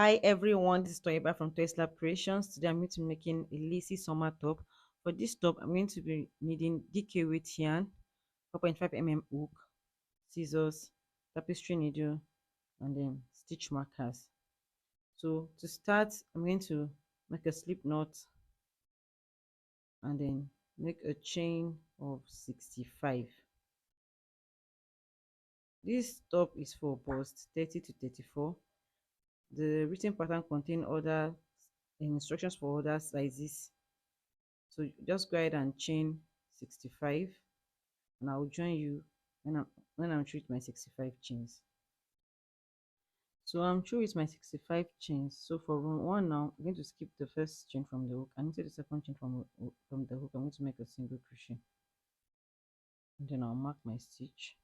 Hi everyone, this is Toyeba from Tesla Creations. Today I'm going to be making a lacy summer top. For this top, I'm going to be needing DK weight yarn, 4.5 mm hook, scissors, tapestry needle, and then stitch markers. So to start, I'm going to make a slip knot and then make a chain of 65. This top is for bust 30 to 34. The written pattern contains other instructions for other sizes. So just go ahead and chain 65, and I'll join you when I'm through with my 65 chains. So I'm through with my 65 chains. So for row one now, I'm going to skip the first chain from the hook and into the second chain from the hook. I'm going to make a single crochet, and then I'll mark my stitch.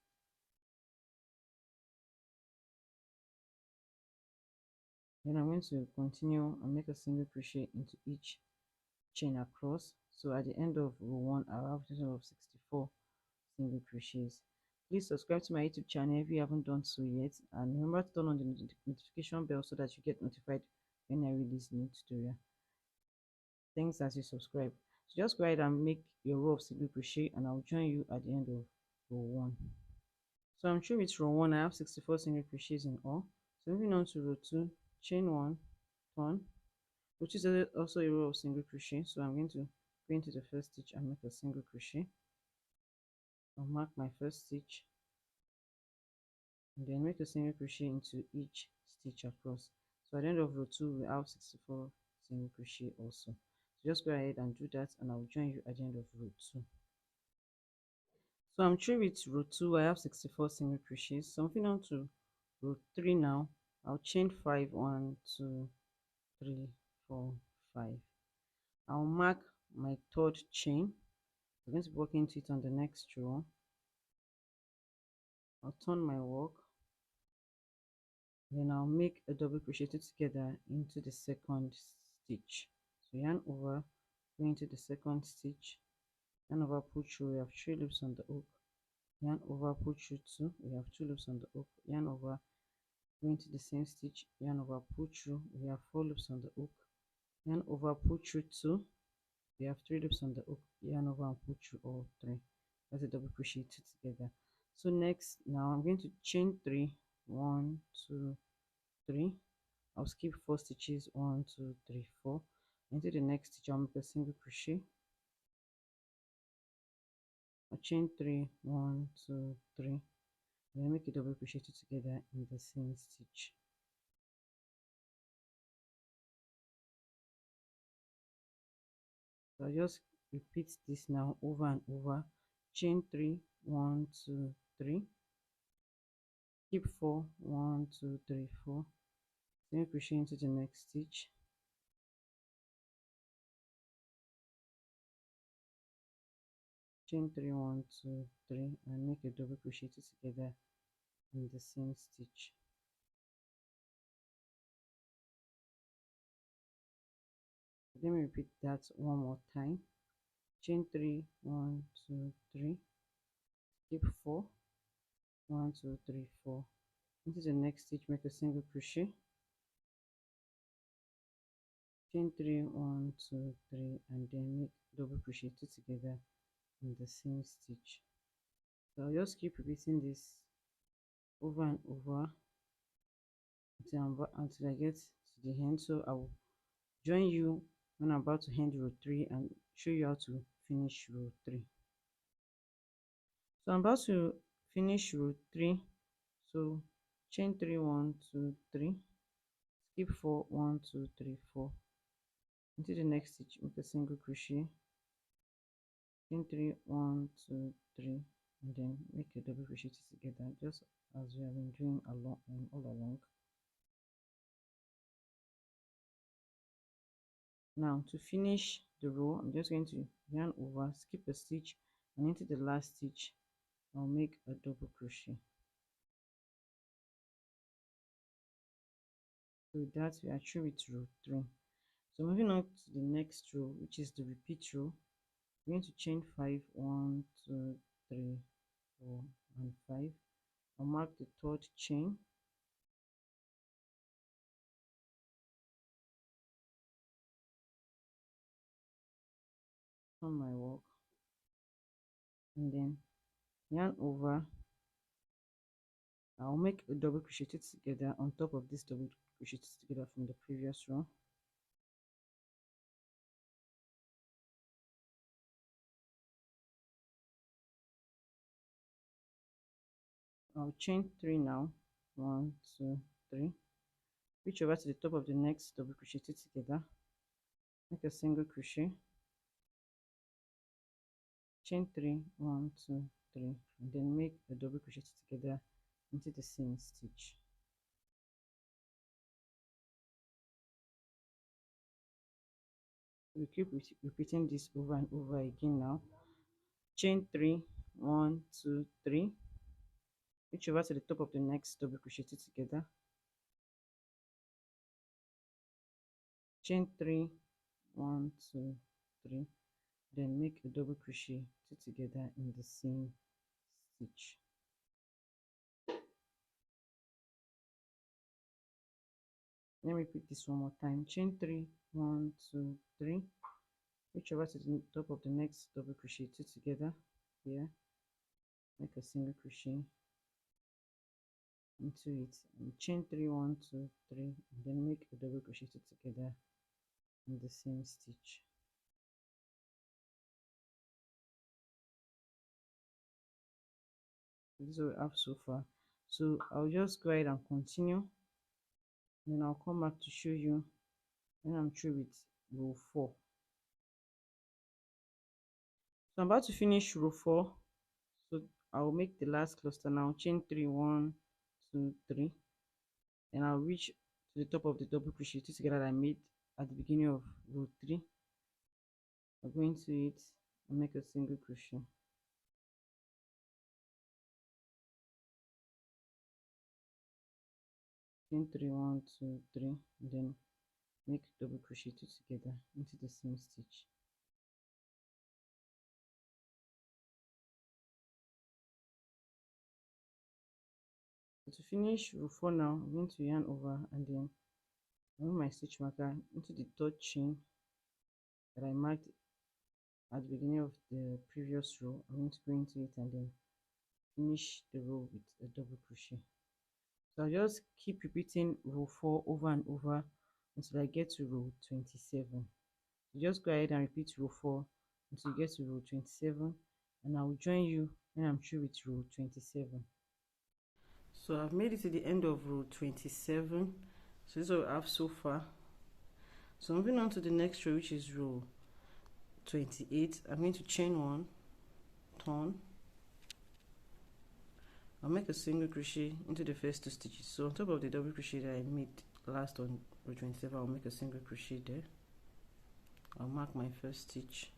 Then I'm going to continue and make a single crochet into each chain across. So at the end of row one, I'll have a total of 64 single crochets. Please subscribe to my YouTube channel if you haven't done so yet, and remember to turn on the notification bell so that you get notified when I release new tutorial. Thanks as you subscribe. So just go ahead and make your row of single crochet, and I'll join you at the end of row one. So I'm through with row one. I have 64 single crochets in all. So moving on to row two, chain one, turn, which is also a row of single crochet. So I'm going to go into the first stitch and make a single crochet. I'll mark my first stitch and then make a single crochet into each stitch across. So at the end of row two, we have 64 single crochet also. So just go ahead and do that, and I'll join you at the end of row two. So I'm through with row two. I have 64 single crochets. So moving on to row three now, I'll chain 5, 1, 2, 3, 4, 5. I'll mark my third chain. I'm going to work into it on the next row. I'll turn my work, then I'll make a double crochet together into the second stitch. So yarn over, go into the second stitch, yarn over, pull through, we have 3 loops on the hook, yarn over, pull through 2, we have 2 loops on the hook, yarn over, go into the same stitch, yarn over, pull through, we have 4 loops on the hook, yarn over, pull through 2, we have 3 loops on the hook, yarn over and pull through all 3. That's a double crochet 2 together. So next, now I'm going to chain 3, 1, 2, 3. I'll skip 4 stitches, 1, 2, 3, 4. Into the next stitch, I'll make a single crochet. I'll chain 3, 1, 2, 3. Then make a double crochet together in the same stitch. So I'll just repeat this now over and over. Chain 3, 1, 2, 3. Skip 4, 1, 2, 3, 4. Single crochet into the next stitch. Chain 3, 1, 2, 3, and make a double crochet together in the same stitch. Let me repeat that one more time. Chain 3, 1, 2, 3. Skip 4, 1, 2, 3, 4. Into the next stitch, make a single crochet. Chain 3, 1, 2, 3, and then make double crochet together in the same stitch. So I'll just keep repeating this over and over until I get to the end. So I will join you when I'm about to end row 3 and show you how to finish row 3. So I'm about to finish row 3. So chain 3, 1, 2, 3. Skip 4, 1, 2, 3, 4. Into the next stitch, make a single crochet. Chain 3, 1, 2, 3, and then make a double crochet together, just as we have been doing all along. Now to finish the row, I'm just going to yarn over, skip a stitch, and into the last stitch I'll make a double crochet. So with that, we are through with row 3. So moving on to the next row, which is the repeat row, I'm going to chain 5, 1, 2, 3, 4, and 5. I'll mark the third chain, turn my work and then yarn over. I'll make a double crochet together on top of this double crochet together from the previous row. I'll chain 3 now. 1 2 3. Reach over to the top of the next double crochet together, make a single crochet, chain 3 1 2 3, and then make a double crochet together into the same stitch. We keep repeating this over and over again. Now chain 3 1 2 3, reach over to the top of the next double crochet together, chain 3 1 2 3, then make a double crochet together in the same stitch. Let me repeat this one more time. Chain 3 1 2 3, reach over to the top of the next double crochet together here, make a single crochet into it, and chain 3 1 2 3, and then make a double crochet together in the same stitch. This is what we have so far. So I'll just go ahead and continue, then I'll come back to show you when I'm through with row 4. So I'm about to finish row 4, so I'll make the last cluster now. Chain 3 1 2 3, and I'll reach to the top of the double crochet together that I made at the beginning of row 3. I'll go into it and make a single crochet. Chain 3 1 2 3, and then make double crochet together into the same stitch. So to finish row 4 now, I'm going to yarn over and then move my stitch marker into the third chain that I marked at the beginning of the previous row. I'm going to go into it and then finish the row with a double crochet. So I'll just keep repeating row 4 over and over until I get to row 27. So just go ahead and repeat row 4 until you get to row 27, and I will join you when I'm through with row 27. So I've made it to the end of row 27. So this is what I have so far. So moving on to the next row, which is row 28, I'm going to chain 1, turn, I'll make a single crochet into the first 2 stitches. So on top of the double crochet that I made last on row 27, I'll make a single crochet there. I'll mark my first stitch,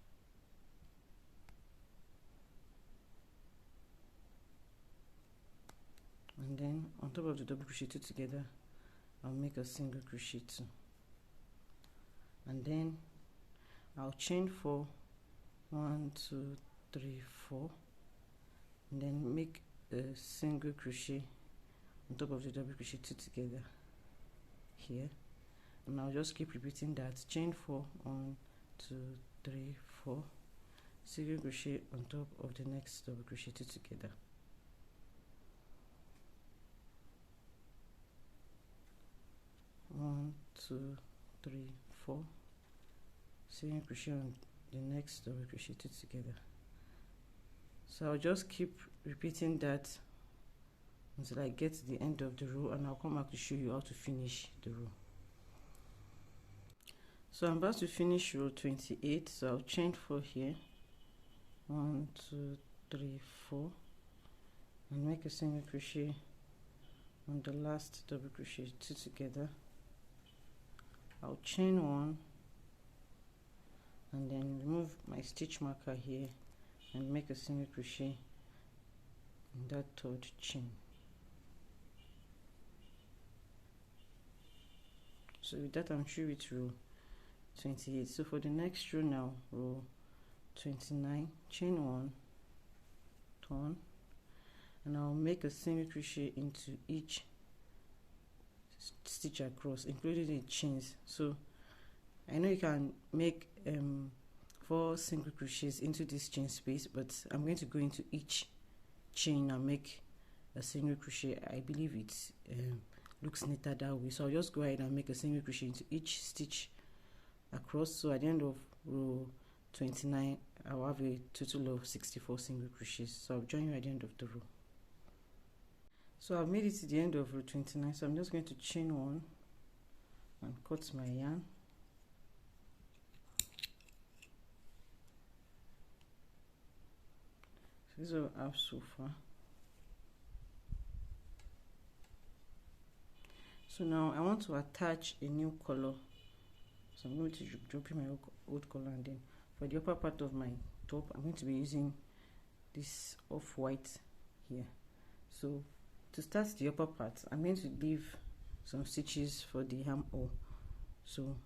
and then on top of the double crochet together, I'll make a single crochet 2, and then I'll chain 4 1 2 3 4, and then make a single crochet on top of the double crochet together here, and I'll just keep repeating that. Chain 4 1 2 3 4, single crochet on top of the next double crochet together. One 2 3 4, single crochet on the next double crochet together. So I'll just keep repeating that until I get to the end of the row, and I'll come back to show you how to finish the row. So I'm about to finish row 28, so I'll chain 4 here, 1 2 3 4, and make a single crochet on the last double crochet together. I'll chain 1 and then remove my stitch marker here and make a single crochet in that third chain. So with that, I'm through with row 28. So for the next row now, row 29, chain 1, turn, and I'll make a single crochet into each stitch across, including the chains. So I know you can make 4 single crochets into this chain space, but I'm going to go into each chain and make a single crochet. I believe it looks neater that way, so I'll just go ahead and make a single crochet into each stitch across. So at the end of row 29 I'll have a total of 64 single crochets. So I'll join you at the end of the row. So I've made it to the end of row 29, so I'm just going to chain 1 and cut my yarn. So this is what I have so far. So now I want to attach a new color, so I'm going to drop in my old color, and then for the upper part of my top I'm going to be using this off-white here. So to start the upper part, I'm going to leave some stitches for the armhole. So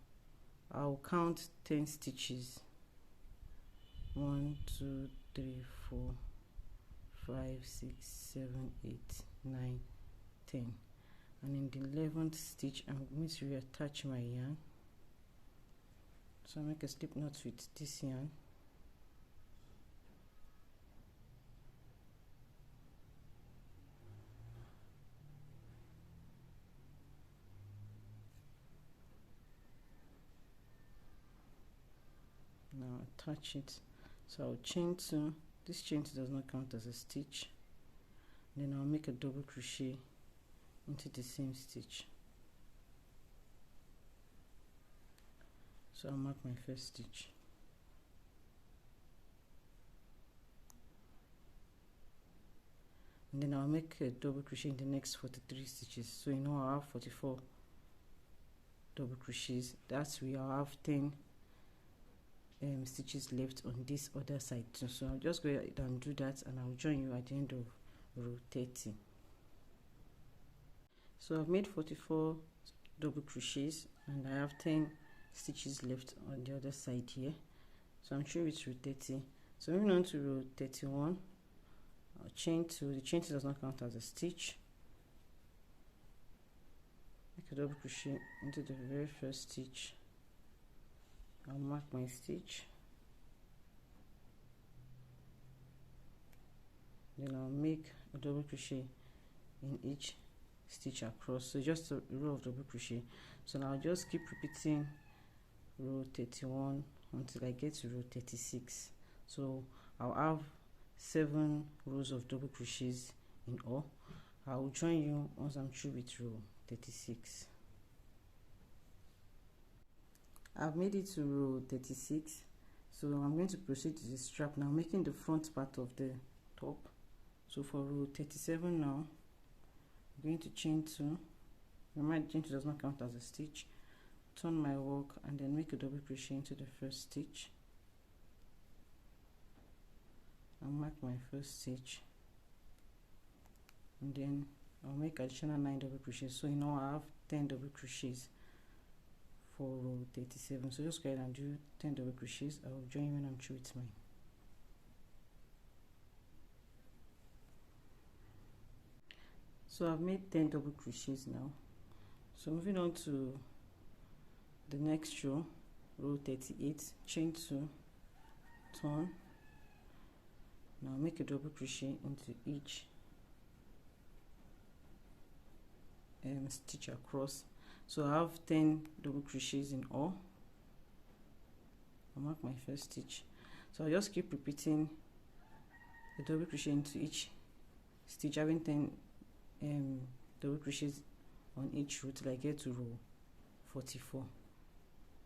I'll count 10 stitches. 1 2 3 4 5 6 7 8 9 10, and in the 11th stitch I'm going to reattach my yarn. So I make a slip knot with this yarn. Now attach it. So I'll chain 2. This chain 2 does not count as a stitch. Then I'll make a double crochet into the same stitch. So I'll mark my first stitch. And then I'll make a double crochet in the next 43 stitches. So you know I'll have 44 double crochets. That's where I'll have 10 stitches left on this other side too. So I'll just go ahead and do that, and I'll join you at the end of row 30. So I've made 44 double crochets and I have 10 stitches left on the other side here. So I'm through with row 30. So moving on to row 31, I'll chain 2. The chain 2 does not count as a stitch. Make a double crochet into the very first stitch. I'll mark my stitch. Then I'll make a double crochet in each stitch across, so just a row of double crochet. So now I'll just keep repeating row 31 until I get to row 36. So I'll have 7 rows of double crochets in all. I'll join you once I'm through with row 36. I've made it to row 36, so I'm going to proceed to the strap now, making the front part of the top. So for row 37 now, I'm going to chain 2. Remember, chain 2 does not count as a stitch. Turn my work and then make a double crochet into the first stitch. I'll mark my first stitch, and then I'll make additional 9 double crochets. So you know I have 10 double crochets for row 37. So just go ahead and do 10 double crochets. I will join you when I'm through with mine. So I've made 10 double crochets now. So moving on to the next row, row 38, chain 2, turn. Now make a double crochet into each stitch across. So I have 10 double crochets in all. I'll mark my first stitch. So I'll just keep repeating a double crochet into each stitch, having 10 double crochets on each row till I get to row 44.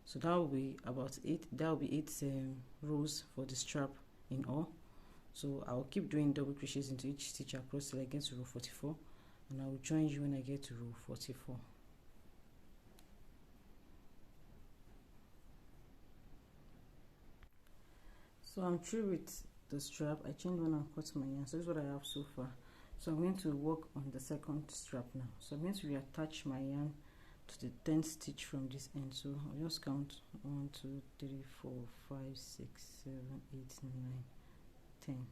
So that will be about 8. That will be 8 rows for the strap in all. So I'll keep doing double crochets into each stitch across till I get to row 44, and I will join you when I get to row 44. So I'm through with the strap. I chained 1 and cut my yarn. So this is what I have so far. So I'm going to work on the second strap now. So I'm going to reattach my yarn to the 10th stitch from this end. So I'll just count 1 2 3 4 5 6 7 8 9 10.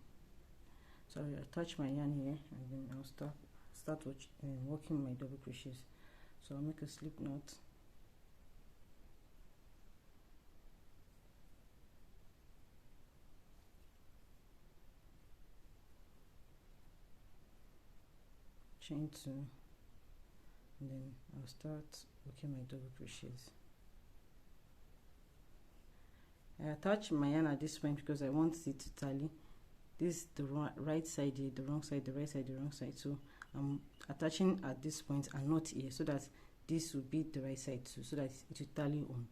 So I'll attach my yarn here, and then I'll start working my double crochets. So I'll make a slip knot, chain 2, and then I'll start working my double crochets. I attach my yarn at this point because I want it to tally. This is the right side here, the wrong side, the right side, the wrong side. So I'm attaching at this point and not here, so that this will be the right side too, so that it will tally on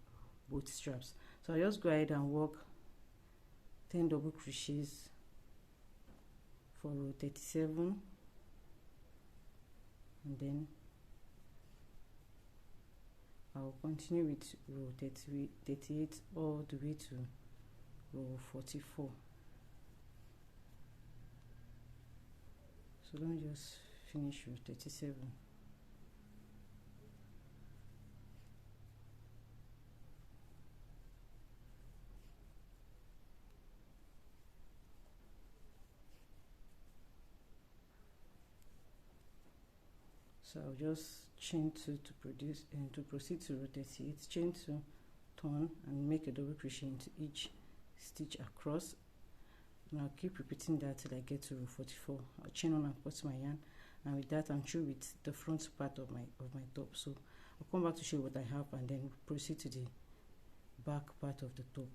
both straps. So I just go ahead and work 10 double crochets for row 37, and then I'll continue with row 38 all the way to row 44. So let me just finish row 37. So I'll just chain 2 to produce and to proceed to row 38, chain 2, turn and make a double crochet into each stitch across, and I'll keep repeating that till I get to row 44. I'll chain 1 and cut my yarn, and with that I'm through with the front part of my top. So I'll come back to show you what I have and then proceed to the back part of the top.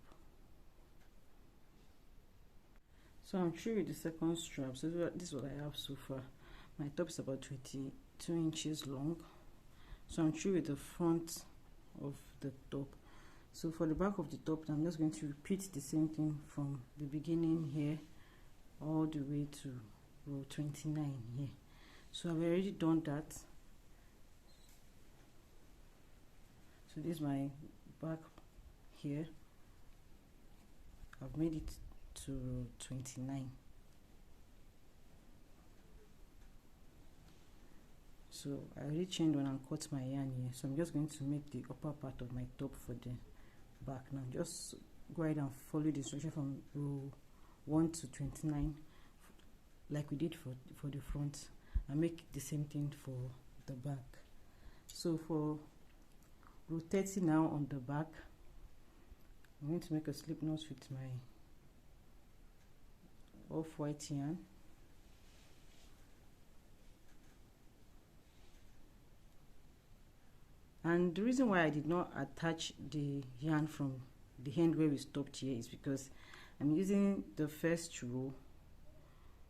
So I'm through with the second strap. So this is what I have so far. My top is about 22 inches long. So I'm through with the front of the top. So for the back of the top, I'm just going to repeat the same thing from the beginning here all the way to row 29 here. So I've already done that. So this is my back here. I've made it to row 29. So I already chained 1 and cut my yarn here, so I'm just going to make the upper part of my top for the back. Now just go ahead and follow the instruction from row 1 to 29 like we did for the front, and make the same thing for the back. So for row 30 now on the back, I'm going to make a slip knot with my off-white yarn. And the reason why I did not attach the yarn from the end where we stopped here is because I'm using the first row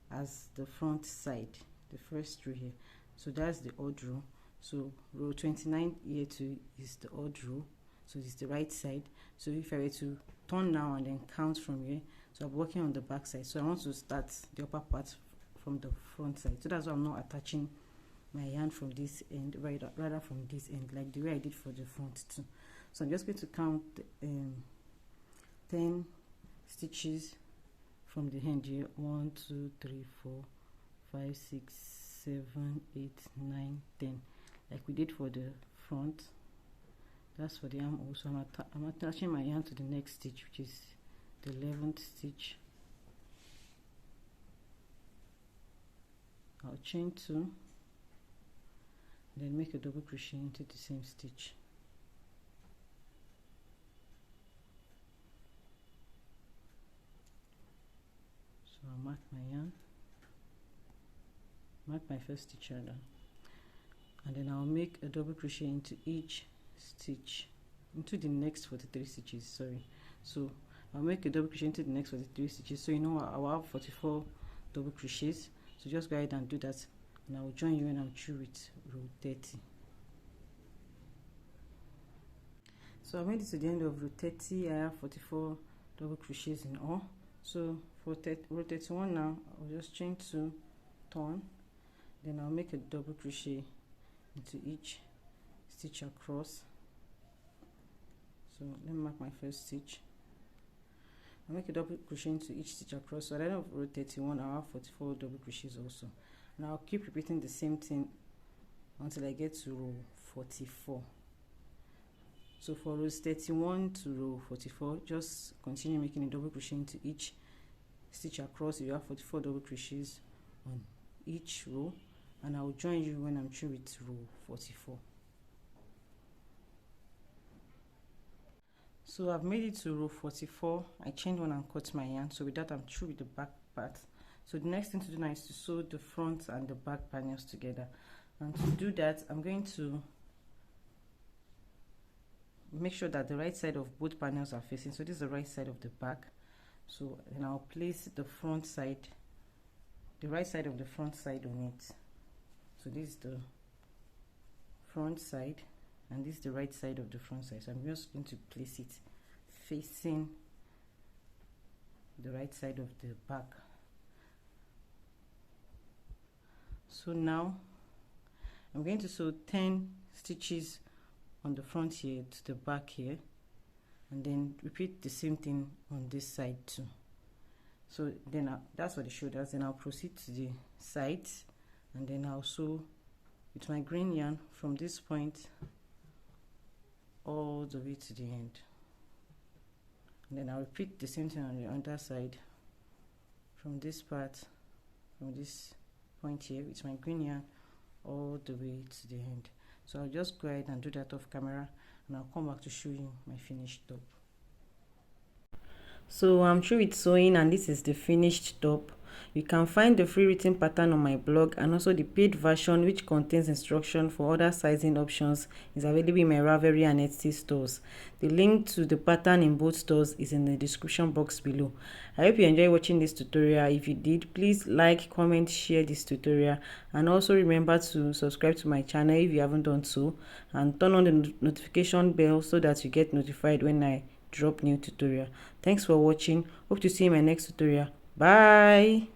as the front side, the first row here. So that's the odd row. So row 29 here too is the odd row. So it's the right side. So if I were to turn now and then count from here, so I'm working on the back side. So I want to start the upper part from the front side. So that's why I'm not attaching my yarn from this end, rather from this end, like the way I did for the front too. So I'm just going to count 10 stitches from the end here. 1 2 3 4 5 6 7 8 9 10, like we did for the front. That's for the arm also. I'm attaching my yarn to the next stitch, which is the 11th stitch. I'll chain 2, then make a double crochet into the same stitch. So I'll mark my yarn, mark my first stitch rather, and then I'll make a double crochet into each stitch, into the next 43 stitches, sorry. So I'll make a double crochet into the next 43 stitches. So you know I'll have 44 double crochets. So just go ahead and do that, and I will join you when I'm through with row 30. So I made it to the end of row 30. I have 44 double crochets in all. So for row 31 now, I'll just chain 2, turn, then I'll make a double crochet into each stitch across. So let me mark my first stitch. I'll make a double crochet into each stitch across. So at the end of row 31, I'll have 44 double crochets also. And I'll keep repeating the same thing until I get to row 44. So for rows 31 to row 44, just continue making a double crochet into each stitch across. You have 44 double crochets on each row, and I will join you when I'm through with row 44. So I've made it to row 44. I chained 1 and cut my yarn. So with that, I'm through with the back part. So the next thing to do now is to sew the front and the back panels together. And to do that, I'm going to make sure that the right side of both panels are facing. So this is the right side of the back. So then I'll place the front side, the right side of the front side on it. So this is the front side and this is the right side of the front side. So I'm just going to place it facing the right side of the back. So now I'm going to sew 10 stitches on the front here to the back here, and then repeat the same thing on this side too. So then that's for the shoulders. Then I'll proceed to the sides, and then I'll sew with my green yarn from this point all the way to the end, and then I'll repeat the same thing on the other side from this part, from this point here with my green yarn all the way to the end. So I'll just go ahead and do that off camera, and I'll come back to show you my finished top. So I'm through with sewing, and this is the finished top. You can find the free written pattern on my blog, and also the paid version, which contains instruction for other sizing options, is available in my Ravelry and Etsy stores. The link to the pattern in both stores is in the description box below. I hope you enjoyed watching this tutorial. If you did, please like, comment, share this tutorial, and also remember to subscribe to my channel if you haven't done so, and turn on the notification bell so that you get notified when I drop new tutorial. Thanks for watching. Hope to see you in my next tutorial. Bye.